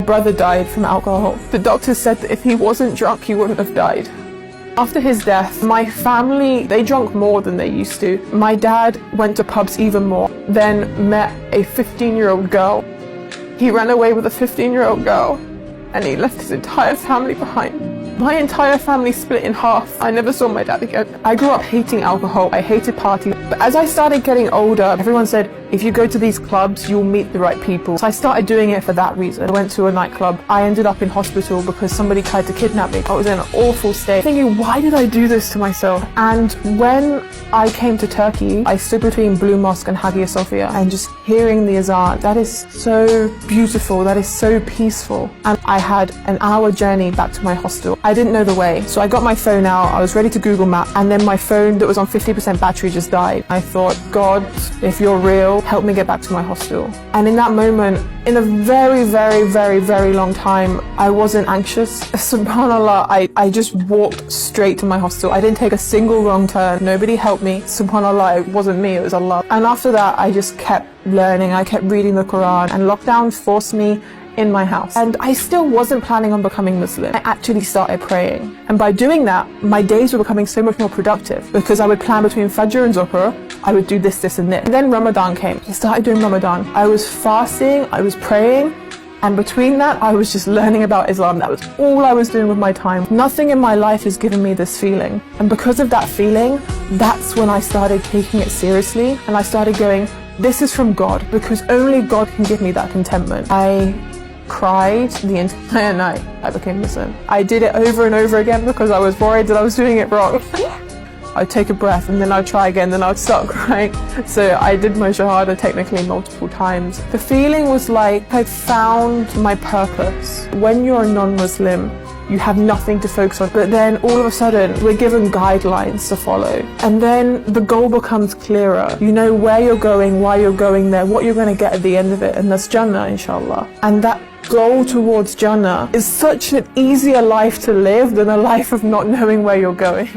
My brother died from alcohol. The doctors said that if he wasn't drunk, he wouldn't have died. After his death, my family, they drank more than they used to. My dad went to pubs even more, then met a 15-year-old girl. He ran away with a 15-year-old girl, and he left his entire family behind. My entire family split in half. I never saw my dad again. I grew up hating alcohol. I hated parties. But as I started getting older, everyone said, if you go to these clubs, you'll meet the right people. So I started doing it for that reason. I went to a nightclub. I ended up in hospital because somebody tried to kidnap me. I was in an awful state, thinking, why did I do this to myself? And when I came to Turkey, I stood between Blue Mosque and Hagia Sophia, and just hearing the azan, that is so beautiful, that is so peaceful. And I had an hour journey back to my hostel. I didn't know the way, so I got my phone out, I was ready to Google Map, and then my phone that was on 50% battery just died. I thought, God, if you're real, help me get back to my hostel. And in that moment, in a very, very, very, very long time, I wasn't anxious. Subhanallah, I just walked straight to my hostel. I didn't take a single wrong turn. Nobody helped me. Subhanallah, it wasn't me, it was Allah. And after that, I just kept learning. I kept reading the Quran, and lockdown forced me in my house. And I still wasn't planning on becoming Muslim. I actually started praying. And by doing that, my days were becoming so much more productive, because I would plan between Fajr and Zuhr. I would do this, this and this. And then Ramadan came. I started doing Ramadan. I was fasting, I was praying, and between that, I was just learning about Islam. That was all I was doing with my time. Nothing in my life has given me this feeling. And because of that feeling, that's when I started taking it seriously. And I started going, this is from God, because only God can give me that contentment. I cried the entire night I became Muslim. I did it over and over again because I was worried that I was doing it wrong. I'd take a breath and then I'd try again, then I'd start crying. So I did my Shahada technically multiple times. The feeling was like I found my purpose. When you're a non-Muslim, you have nothing to focus on, but then all of a sudden we're given guidelines to follow, and then the goal becomes clearer. You know where you're going, why you're going there, what you're going to get at the end of it, and that's Jannah, inshallah. And that goal towards Jannah is such an easier life to live than a life of not knowing where you're going.